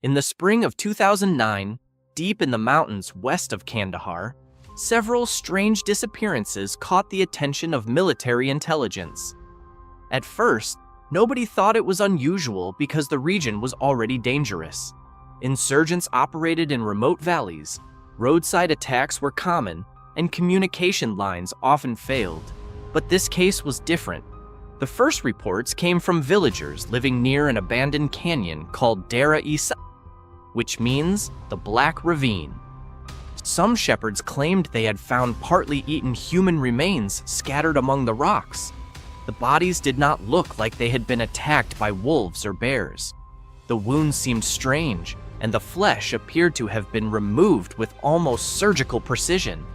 In the spring of 2009, deep in the mountains west of Kandahar, several strange disappearances caught the attention of military intelligence. At first, nobody thought it was unusual because the region was already dangerous. Insurgents operated in remote valleys, roadside attacks were common, and communication lines often failed. But this case was different. The first reports came from villagers living near an abandoned canyon called Dera Isa, which means the Black Ravine. Some shepherds claimed they had found partly eaten human remains scattered among the rocks. The bodies did not look like they had been attacked by wolves or bears. The wounds seemed strange, and the flesh appeared to have been removed with almost surgical precision.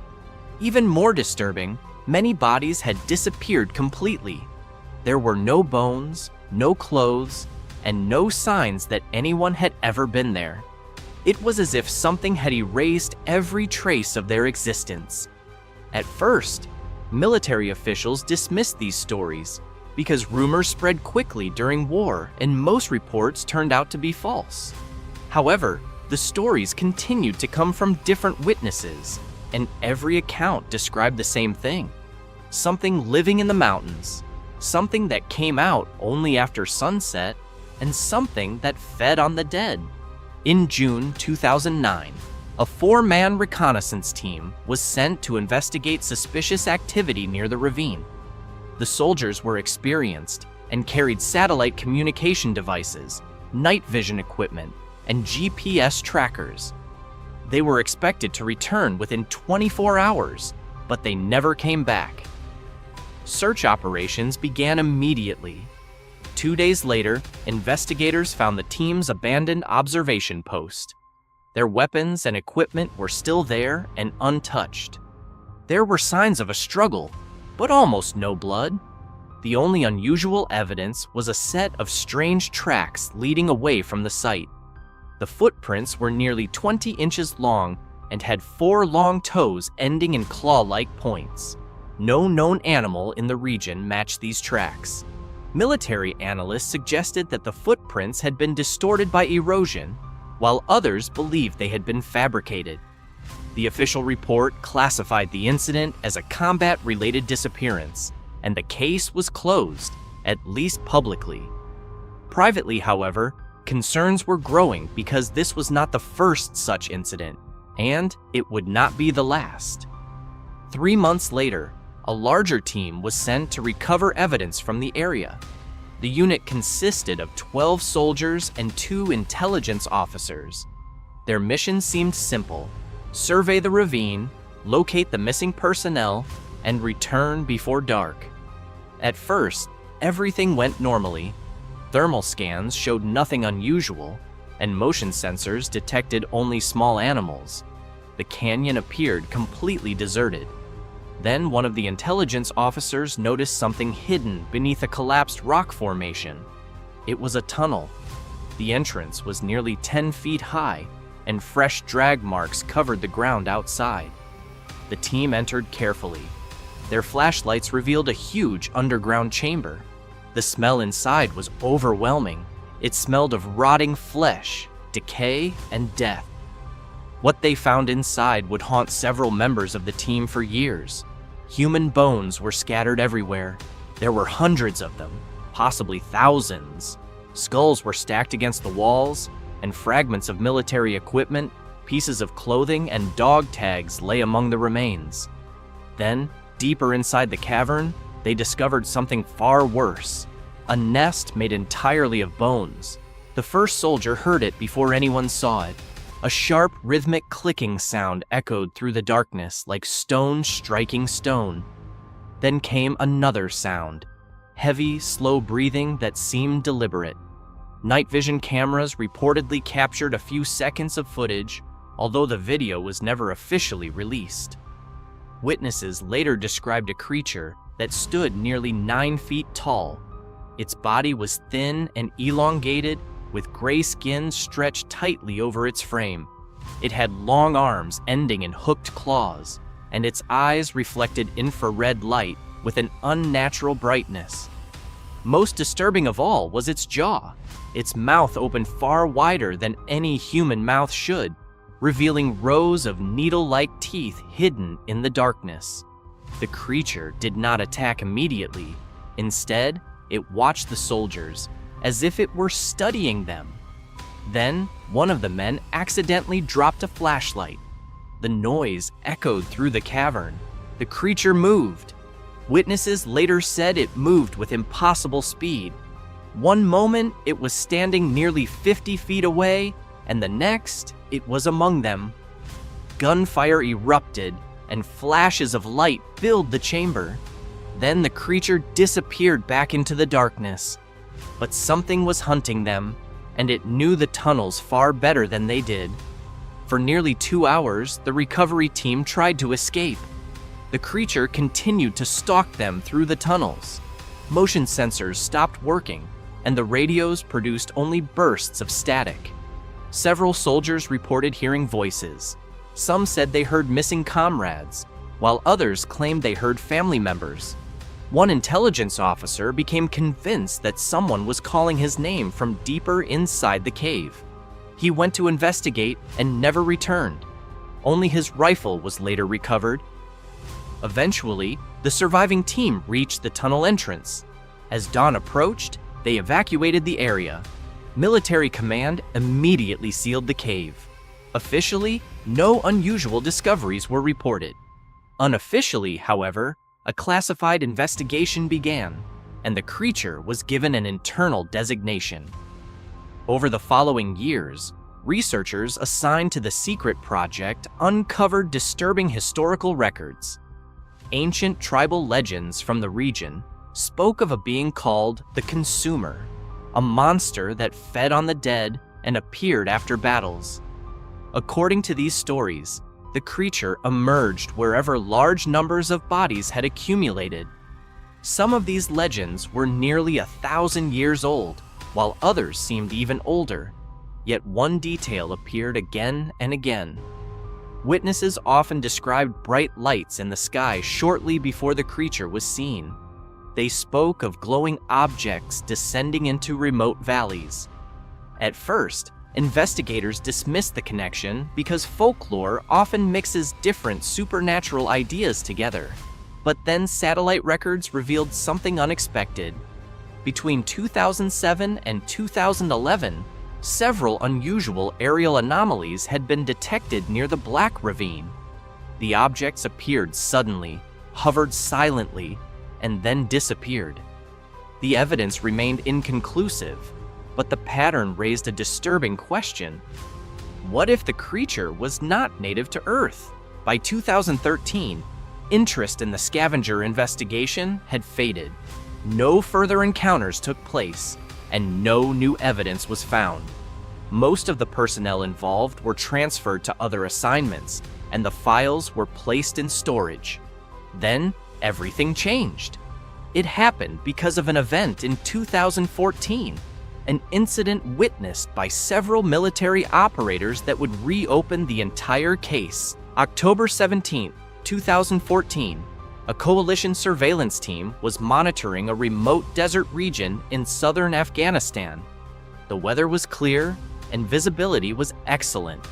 Even more disturbing, many bodies had disappeared completely. There were no bones, no clothes, and no signs that anyone had ever been there. It was as if something had erased every trace of their existence. At first, military officials dismissed these stories because rumors spread quickly during war and most reports turned out to be false. However, the stories continued to come from different witnesses, and every account described the same thing: something living in the mountains, something that came out only after sunset, and something that fed on the dead. In June 2009, a 4-man reconnaissance team was sent to investigate suspicious activity near the ravine. The soldiers were experienced and carried satellite communication devices, night vision equipment, and GPS trackers. They were expected to return within 24 hours, but they never came back. Search operations began immediately. 2 days later, investigators found the team's abandoned observation post. Their weapons and equipment were still there and untouched. There were signs of a struggle, but almost no blood. The only unusual evidence was a set of strange tracks leading away from the site. The footprints were nearly 20 inches long and had 4 long toes ending in claw-like points. No known animal in the region matched these tracks. Military analysts suggested that the footprints had been distorted by erosion, while others believed they had been fabricated. The official report classified the incident as a combat-related disappearance, and the case was closed, at least publicly. Privately, however, concerns were growing because this was not the first such incident, and it would not be the last. 3 months later, a larger team was sent to recover evidence from the area. The unit consisted of 12 soldiers and 2 intelligence officers. Their mission seemed simple: survey the ravine, locate the missing personnel, and return before dark. At first, everything went normally. Thermal scans showed nothing unusual, and motion sensors detected only small animals. The canyon appeared completely deserted. Then one of the intelligence officers noticed something hidden beneath a collapsed rock formation. It was a tunnel. The entrance was nearly 10 feet high, and fresh drag marks covered the ground outside. The team entered carefully. Their flashlights revealed a huge underground chamber. The smell inside was overwhelming. It smelled of rotting flesh, decay, and death. What they found inside would haunt several members of the team for years. Human bones were scattered everywhere. There were hundreds of them, possibly thousands. Skulls were stacked against the walls, and fragments of military equipment, pieces of clothing, and dog tags lay among the remains. Then, deeper inside the cavern, they discovered something far worse: a nest made entirely of bones. The first soldier heard it before anyone saw it. A sharp, rhythmic clicking sound echoed through the darkness like stone striking stone. Then came another sound, heavy, slow breathing that seemed deliberate. Night vision cameras reportedly captured a few seconds of footage, although the video was never officially released. Witnesses later described a creature that stood nearly 9 feet tall. Its body was thin and elongated, with gray skin stretched tightly over its frame. It had long arms ending in hooked claws, and its eyes reflected infrared light with an unnatural brightness. Most disturbing of all was its jaw. Its mouth opened far wider than any human mouth should, revealing rows of needle-like teeth hidden in the darkness. The creature did not attack immediately. Instead, it watched the soldiers, as if it were studying them. Then, one of the men accidentally dropped a flashlight. The noise echoed through the cavern. The creature moved. Witnesses later said it moved with impossible speed. One moment, it was standing nearly 50 feet away, and the next, it was among them. Gunfire erupted, and flashes of light filled the chamber. Then the creature disappeared back into the darkness. But something was hunting them, and it knew the tunnels far better than they did. For nearly 2 hours, the recovery team tried to escape. The creature continued to stalk them through the tunnels. Motion sensors stopped working, and the radios produced only bursts of static. Several soldiers reported hearing voices. Some said they heard missing comrades, while others claimed they heard family members. One intelligence officer became convinced that someone was calling his name from deeper inside the cave. He went to investigate and never returned. Only his rifle was later recovered. Eventually, the surviving team reached the tunnel entrance. As dawn approached, they evacuated the area. Military command immediately sealed the cave. Officially, no unusual discoveries were reported. Unofficially, however, a classified investigation began, and the creature was given an internal designation. Over the following years, researchers assigned to the secret project uncovered disturbing historical records. Ancient tribal legends from the region spoke of a being called the Consumer, a monster that fed on the dead and appeared after battles. According to these stories, the creature emerged wherever large numbers of bodies had accumulated. Some of these legends were nearly 1,000 years old, while others seemed even older. Yet one detail appeared again and again. Witnesses often described bright lights in the sky shortly before the creature was seen. They spoke of glowing objects descending into remote valleys. At first, investigators dismissed the connection because folklore often mixes different supernatural ideas together. But then satellite records revealed something unexpected. Between 2007 and 2011, several unusual aerial anomalies had been detected near the Black Ravine. The objects appeared suddenly, hovered silently, and then disappeared. The evidence remained inconclusive, but the pattern raised a disturbing question. What if the creature was not native to Earth? By 2013, interest in the Scavenger investigation had faded. No further encounters took place, and no new evidence was found. Most of the personnel involved were transferred to other assignments, and the files were placed in storage. Then, everything changed. It happened because of an event in 2014, an incident witnessed by several military operators that would reopen the entire case. October 17, 2014, a coalition surveillance team was monitoring a remote desert region in southern Afghanistan. The weather was clear and visibility was excellent.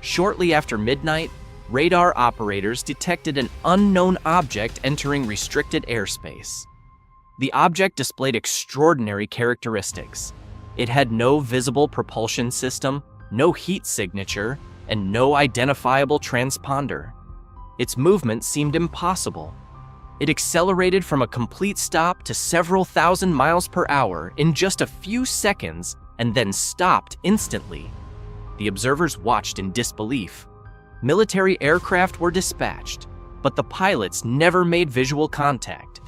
Shortly after midnight, radar operators detected an unknown object entering restricted airspace. The object displayed extraordinary characteristics. It had no visible propulsion system, no heat signature, and no identifiable transponder. Its movement seemed impossible. It accelerated from a complete stop to several thousand miles per hour in just a few seconds and then stopped instantly. The observers watched in disbelief. Military aircraft were dispatched, but the pilots never made visual contact.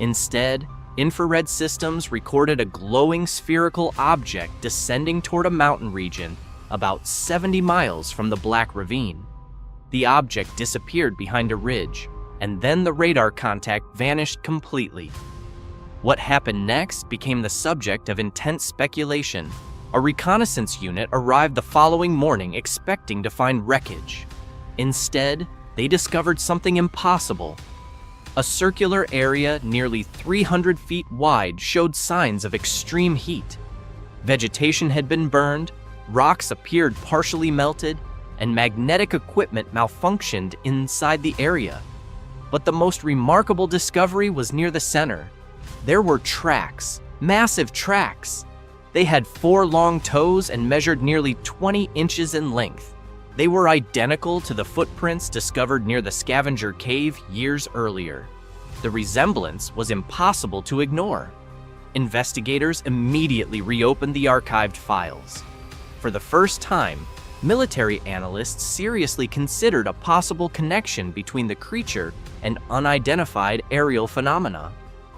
Instead, infrared systems recorded a glowing spherical object descending toward a mountain region about 70 miles from the Black Ravine. The object disappeared behind a ridge, and then the radar contact vanished completely. What happened next became the subject of intense speculation. A reconnaissance unit arrived the following morning expecting to find wreckage. Instead, they discovered something impossible: A circular area nearly 300 feet wide showed signs of extreme heat. Vegetation had been burned, rocks appeared partially melted, and magnetic equipment malfunctioned inside the area. But the most remarkable discovery was near the center. There were tracks, massive tracks. They had 4 long toes and measured nearly 20 inches in length. They were identical to the footprints discovered near the Scavenger Cave years earlier. The resemblance was impossible to ignore. Investigators immediately reopened the archived files. For the first time, military analysts seriously considered a possible connection between the creature and unidentified aerial phenomena.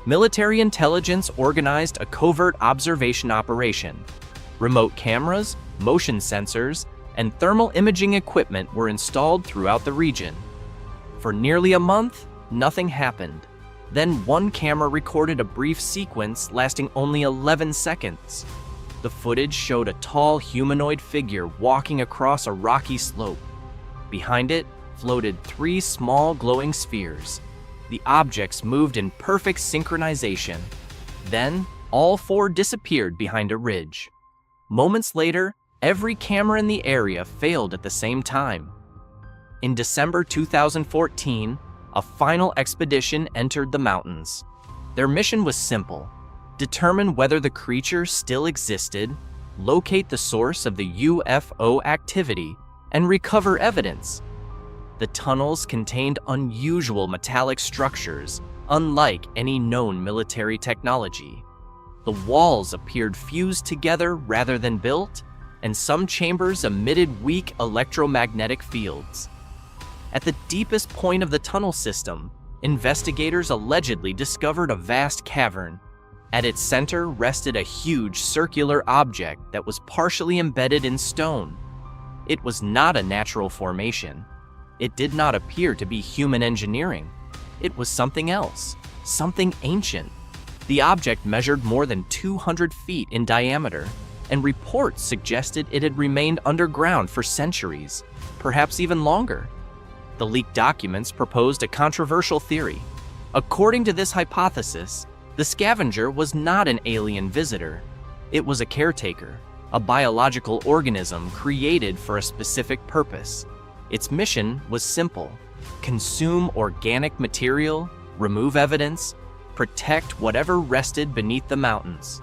Military intelligence organized a covert observation operation. Remote cameras, motion sensors, and thermal imaging equipment were installed throughout the region. For nearly a month, nothing happened. Then one camera recorded a brief sequence lasting only 11 seconds. The footage showed a tall humanoid figure walking across a rocky slope. Behind it floated 3 small glowing spheres. The objects moved in perfect synchronization. Then, all 4 disappeared behind a ridge. Moments later, every camera in the area failed at the same time. In December 2014, a final expedition entered the mountains. Their mission was simple: determine whether the creature still existed, locate the source of the UFO activity, and recover evidence. The tunnels contained unusual metallic structures, unlike any known military technology. The walls appeared fused together rather than built, and some chambers emitted weak electromagnetic fields. At the deepest point of the tunnel system, investigators allegedly discovered a vast cavern. At its center rested a huge circular object that was partially embedded in stone. It was not a natural formation. It did not appear to be human engineering. It was something else, something ancient. The object measured more than 200 feet in diameter, and reports suggested it had remained underground for centuries, perhaps even longer. The leaked documents proposed a controversial theory. According to this hypothesis, the Scavenger was not an alien visitor. It was a caretaker, a biological organism created for a specific purpose. Its mission was simple: consume organic material, remove evidence, protect whatever rested beneath the mountains.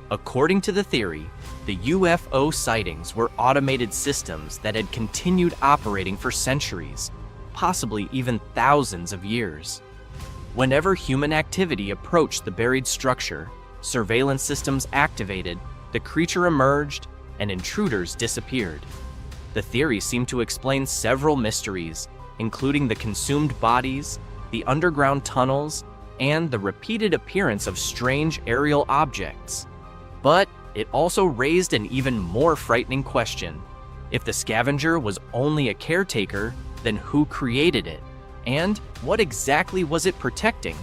According to the theory, the UFO sightings were automated systems that had continued operating for centuries, possibly even thousands of years. Whenever human activity approached the buried structure, surveillance systems activated, the creature emerged, and intruders disappeared. The theory seemed to explain several mysteries, including the consumed bodies, the underground tunnels, and the repeated appearance of strange aerial objects. But it also raised an even more frightening question. If the Scavenger was only a caretaker, then who created it? And what exactly was it protecting?